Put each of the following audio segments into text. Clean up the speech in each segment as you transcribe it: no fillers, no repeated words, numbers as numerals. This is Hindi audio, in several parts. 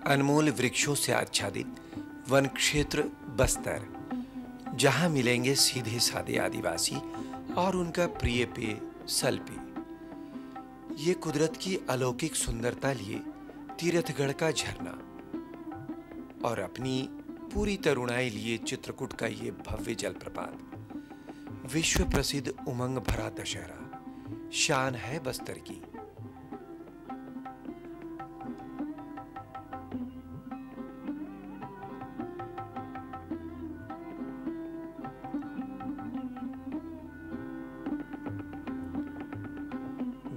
अनमोल वृक्षों से आच्छादित वन क्षेत्र बस्तर, जहां मिलेंगे सीधे साधे आदिवासी और उनका प्रिय पेय सलपी। ये कुदरत की अलौकिक सुंदरता लिए तीर्थगढ़ का झरना और अपनी पूरी तरुणाई लिए चित्रकूट का ये भव्य जलप्रपात, विश्व प्रसिद्ध उमंग भरा दशहरा शान है बस्तर की।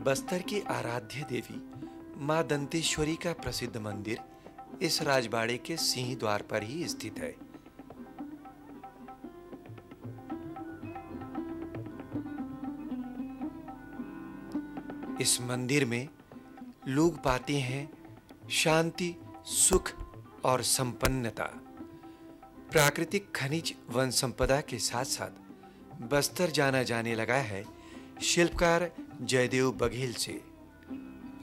बस्तर की आराध्य देवी मां दंतेश्वरी का प्रसिद्ध मंदिर इस राजबाड़े के सिंह द्वार पर ही स्थित है। इस मंदिर में लोग पाते हैं शांति, सुख और संपन्नता। प्राकृतिक खनिज वन संपदा के साथ साथ बस्तर जाना जाने लगा है शिल्पकार जयदेव बघेल से।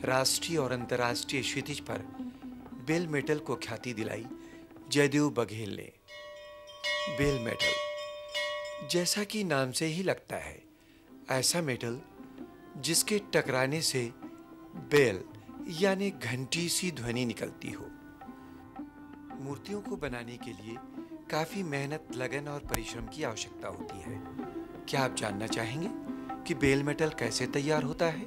राष्ट्रीय और अंतर्राष्ट्रीय क्षितिज पर बेल मेटल को ख्याति दिलाई जयदेव बघेल ने। बेल मेटल, जैसा कि नाम से ही लगता है, ऐसा मेटल जिसके टकराने से बेल यानी घंटी सी ध्वनि निकलती हो। मूर्तियों को बनाने के लिए काफी मेहनत, लगन और परिश्रम की आवश्यकता होती है। क्या आप जानना चाहेंगे कि बेल मेटल कैसे तैयार होता है?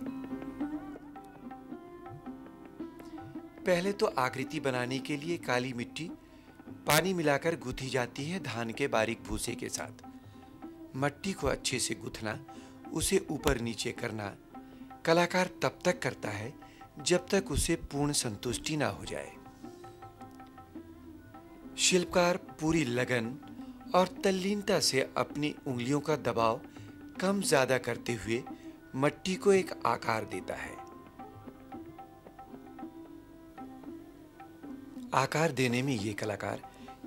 पहले तो आकृति बनाने के लिए काली मिट्टी पानी मिलाकर गूंथी जाती है धान के बारीक भूसे के साथ। मट्टी को अच्छे से गूंथना, उसे ऊपर नीचे करना कलाकार तब तक करता है जब तक उसे पूर्ण संतुष्टि ना हो जाए। शिल्पकार पूरी लगन और तल्लीनता से अपनी उंगलियों का दबाव कम ज्यादा करते हुए मट्टी को एक आकार देता है। आकार देने में ये कलाकार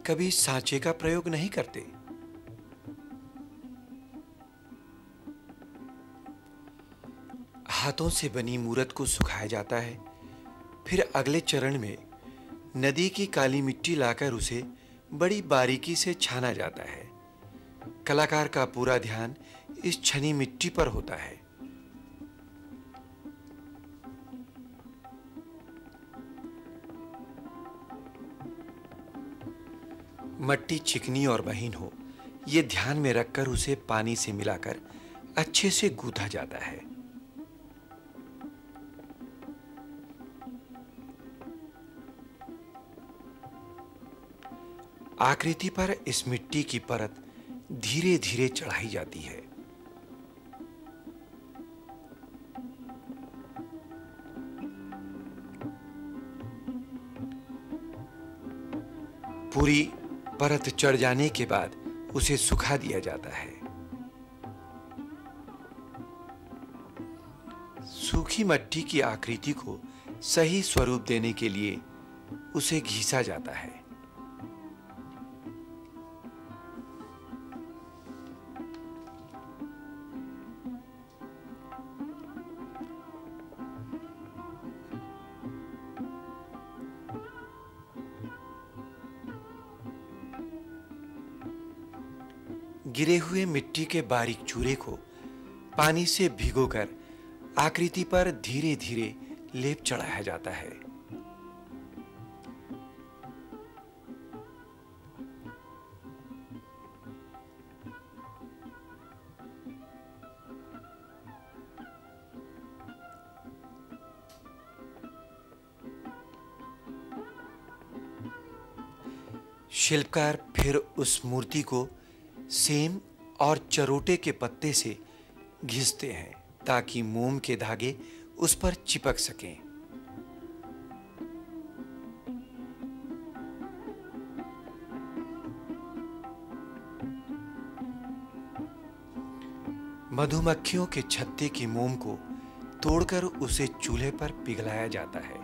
कभी सांचे का प्रयोग नहीं करते। हाथों से बनी मूर्त को सुखाया जाता है। फिर अगले चरण में नदी की काली मिट्टी लाकर उसे बड़ी बारीकी से छाना जाता है। कलाकार का पूरा ध्यान इस छनी मिट्टी पर होता है। मट्टी चिकनी और महीन हो, यह ध्यान में रखकर उसे पानी से मिलाकर अच्छे से गूंथा जाता है। आकृति पर इस मिट्टी की परत धीरे धीरे चढ़ाई जाती है। पूरी परत चढ़ जाने के बाद उसे सुखा दिया जाता है। सूखी मट्टी की आकृति को सही स्वरूप देने के लिए उसे घिसा जाता है। गिरे हुए मिट्टी के बारीक चूरे को पानी से भिगोकर आकृति पर धीरे धीरे लेप चढ़ाया जाता है। शिल्पकार फिर उस मूर्ति को सेम और चरोटे के पत्ते से घिसते हैं ताकि मोम के धागे उस पर चिपक सकें। मधुमक्खियों के छत्ते की मोम को तोड़कर उसे चूल्हे पर पिघलाया जाता है।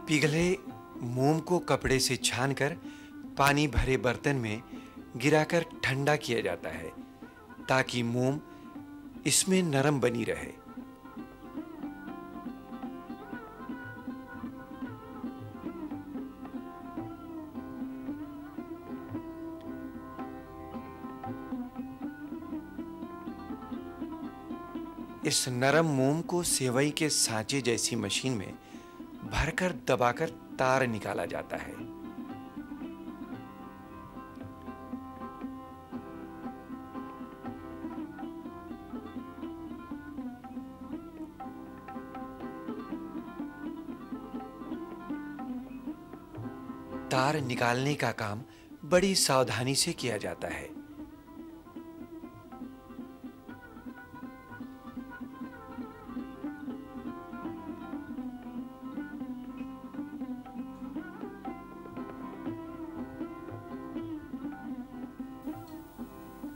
पिघले मोम को कपड़े से छानकर पानी भरे बर्तन में गिराकर ठंडा किया जाता है ताकि मोम इसमें नरम बनी रहे। इस नरम मोम को सेवई के सांचे जैसी मशीन में भरकर दबाकर तार निकाला जाता है। तार निकालने का काम बड़ी सावधानी से किया जाता है।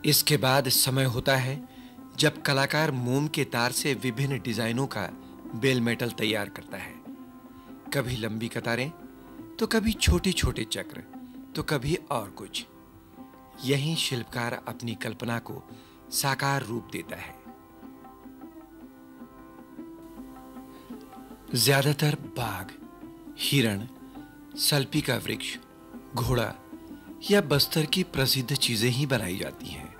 इसके बाद समय होता है जब कलाकार मोम के तार से विभिन्न डिजाइनों का बेल मेटल तैयार करता है। कभी लंबी कतारें, तो कभी छोटे-छोटे चक्र, तो कभी और कुछ। यही शिल्पकार अपनी कल्पना को साकार रूप देता है। ज्यादातर बाघ, हिरण, सल्पी का वृक्ष, घोड़ा या बस्तर की प्रसिद्ध चीजें ही बनाई जाती हैं,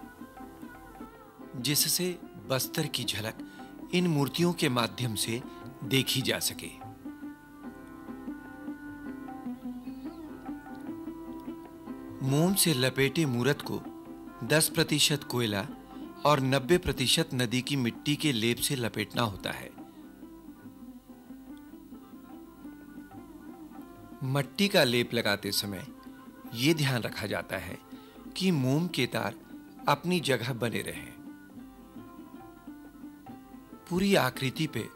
जिससे बस्तर की झलक इन मूर्तियों के माध्यम से देखी जा सके। मोम से लपेटे मूर्त को 10% कोयला और 90% नदी की मिट्टी के लेप से लपेटना होता है। मट्टी का लेप लगाते समय यह ध्यान रखा जाता है कि मोम के तार अपनी जगह बने रहें। पूरी आकृति पे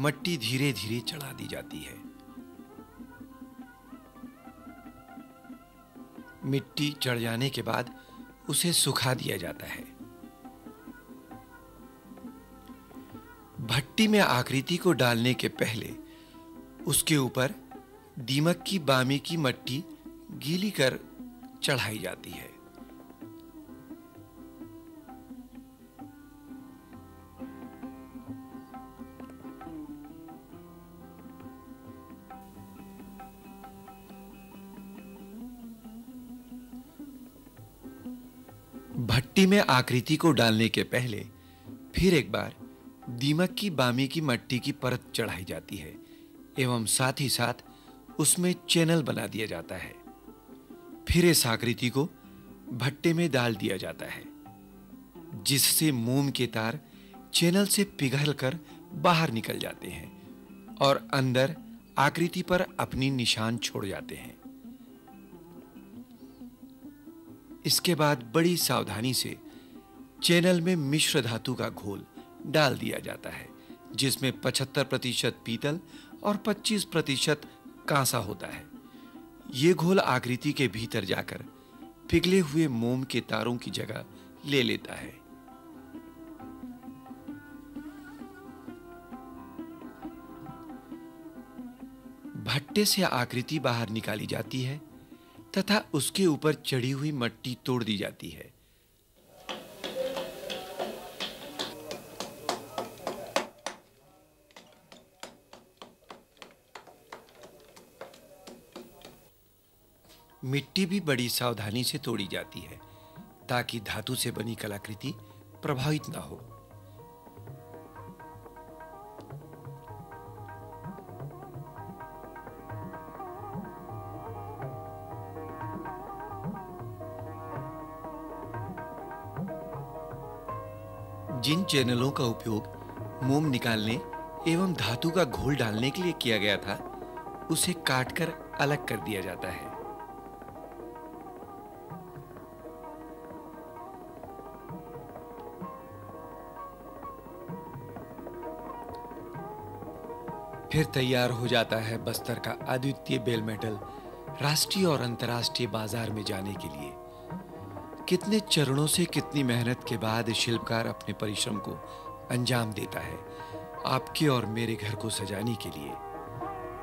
मट्टी धीरे-धीरे चढ़ा दी जाती है। मिट्टी चढ़ जाने के बाद उसे सुखा दिया जाता है। भट्टी में आकृति को डालने के पहले उसके ऊपर दीमक की बामी की मट्टी गीली कर चढ़ाई जाती है। भट्टी में आकृति को डालने के पहले फिर एक बार दीमक की बामी की मट्टी की परत चढ़ाई जाती है एवं साथ ही साथ उसमें चैनल बना दिया जाता है। फिर इस आकृति को भट्टे में डाल दिया जाता है, जिससे मोम के तार चैनल से पिघलकर बाहर निकल जाते हैं और अंदर आकृति पर अपनी निशान छोड़ जाते हैं। इसके बाद बड़ी सावधानी से चैनल में मिश्र धातु का घोल डाल दिया जाता है, जिसमें 75% पीतल और 25% कांसा होता है। यह घोल आकृति के भीतर जाकर पिघले हुए मोम के तारों की जगह ले लेता है। भट्टे से आकृति बाहर निकाली जाती है तथा उसके ऊपर चढ़ी हुई मट्टी तोड़ दी जाती है। मिट्टी भी बड़ी सावधानी से तोड़ी जाती है ताकि धातु से बनी कलाकृति प्रभावित न हो। जिन चैनलों का उपयोग मोम निकालने एवं धातु का घोल डालने के लिए किया गया था, उसे काटकर अलग कर दिया जाता है। फिर तैयार हो जाता है बस्तर का अद्वितीय बेल मेटल राष्ट्रीय और अंतर्राष्ट्रीय बाजार में जाने के लिए। कितने चरणों से कितनी मेहनत के बाद शिल्पकार अपने परिश्रम को अंजाम देता है आपके और मेरे घर को सजाने के लिए।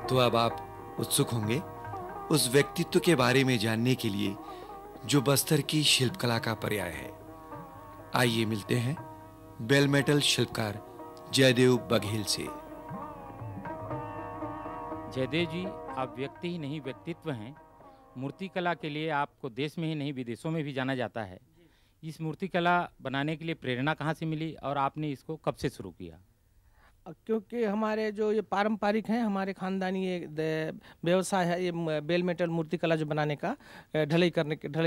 तो अब आप उत्सुक होंगे उस व्यक्तित्व के बारे में जानने के लिए जो बस्तर की शिल्पकला का पर्याय है। आइए मिलते हैं बेल मेटल शिल्पकार जयदेव बघेल से। जयदेव जी, आप व्यक्ति ही नहीं व्यक्तित्व हैं। मूर्तिकला के लिए आपको देश में ही नहीं विदेशों में भी जाना जाता है। इस मूर्तिकला बनाने के लिए प्रेरणा कहाँ से मिली और आपने इसको कब से शुरू किया? क्योंकि हमारे जो ये पारंपरिक हैं, हमारे खानदानी ये व्यवसाय है, ये बेल मेटल मूर्तिकला जो बनाने का, ढलाई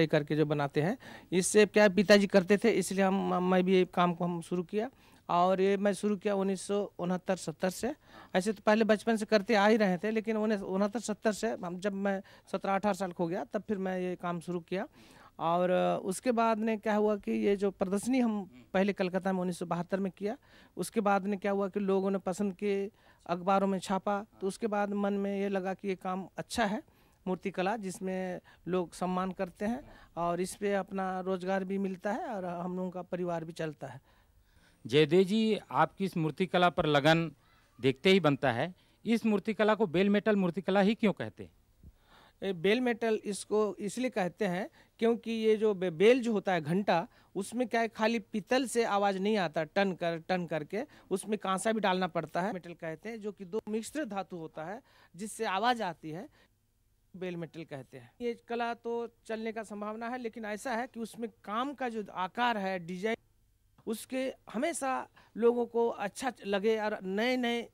करके जो बनाते हैं, इससे क्या पिताजी करते थे, इसलिए मैं भी ये काम को हम शुरू किया। और ये मैं शुरू किया 1969-70 से। ऐसे तो पहले बचपन से करते आ ही रहे थे, लेकिन 1969-70 से हम जब मैं 17-18 साल का हो गया तब फिर मैं ये काम शुरू किया। और उसके बाद ने क्या हुआ कि ये जो प्रदर्शनी हम पहले कलकत्ता में 1972 में किया, उसके बाद ने क्या हुआ कि लोगों ने पसंद किए, अखबारों में छापा, तो उसके बाद मन में ये लगा कि ये काम अच्छा है मूर्तिकला, जिसमें लोग सम्मान करते हैं और इस पे अपना रोजगार भी मिलता है और हम लोगों का परिवार भी चलता है। जयदेव जी, आपकी इस मूर्तिकला पर लगन देखते ही बनता है। इस मूर्तिकला को बेल मेटल मूर्तिकला ही क्यों कहते हैं? बेल मेटल इसको इसलिए कहते हैं क्योंकि ये जो बेल जो होता है घंटा, उसमें क्या है, खाली पीतल से आवाज़ नहीं आता, टन करके उसमें कांसा भी डालना पड़ता है। मेटल कहते हैं, जो कि दो मिश्र धातु होता है जिससे आवाज़ आती है, बेल मेटल कहते हैं। ये कला तो चलने का संभावना है, लेकिन ऐसा है कि उसमें काम का जो आकार है, डिजाइन, उसके हमेशा लोगों को अच्छा लगे और नए नए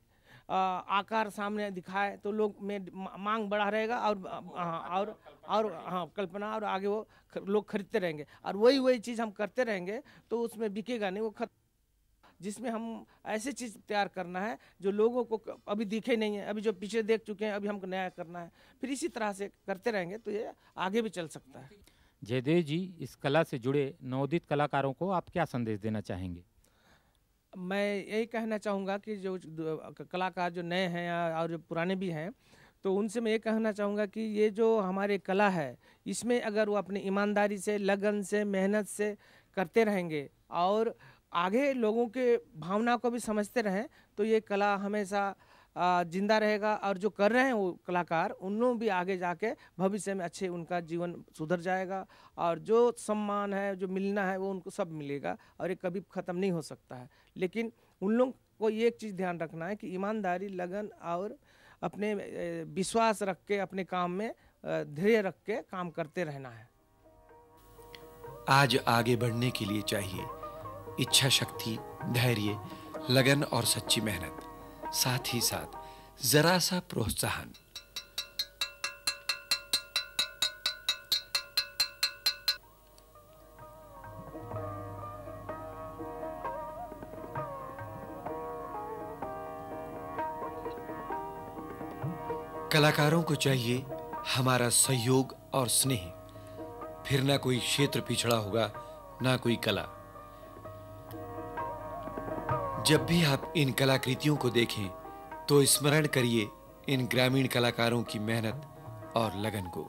आकार सामने दिखाए तो लोग में मांग बढ़ा रहेगा और हाँ, कल्पना, और आगे वो लोग खरीदते रहेंगे और वही चीज़ हम करते रहेंगे तो उसमें बिकेगा नहीं, वो जिसमें हम ऐसे चीज़ तैयार करना है जो लोगों को अभी दिखे नहीं है, अभी जो पीछे देख चुके हैं, अभी हमको नया करना है। फिर इसी तरह से करते रहेंगे तो ये आगे भी चल सकता है। जयदेव जी, इस कला से जुड़े नवोदित कलाकारों को आप क्या संदेश देना चाहेंगे? मैं यही कहना चाहूँगा कि जो कलाकार जो नए हैं और जो पुराने भी हैं, तो उनसे मैं ये कहना चाहूँगा कि ये जो हमारे कला है, इसमें अगर वो अपनी ईमानदारी से, लगन से, मेहनत से करते रहेंगे और आगे लोगों के भावना को भी समझते रहें, तो ये कला हमेशा जिंदा रहेगा। और जो कर रहे हैं वो कलाकार, उन लोग भी आगे जाके भविष्य में अच्छे उनका जीवन सुधर जाएगा और जो सम्मान है, जो मिलना है, वो उनको सब मिलेगा और ये कभी ख़त्म नहीं हो सकता है। लेकिन उन लोग को ये एक चीज़ ध्यान रखना है कि ईमानदारी, लगन और अपने विश्वास रख के अपने काम में धैर्य रख के काम करते रहना है। आज आगे बढ़ने के लिए चाहिए इच्छा शक्ति, धैर्य, लगन और सच्ची मेहनत, साथ ही साथ जरा सा प्रोत्साहन। कलाकारों को चाहिए हमारा सहयोग और स्नेह, फिर ना कोई क्षेत्र पिछड़ा होगा, ना कोई कला। जब भी आप इन कलाकृतियों को देखें तो स्मरण करिए इन ग्रामीण कलाकारों की मेहनत और लगन को।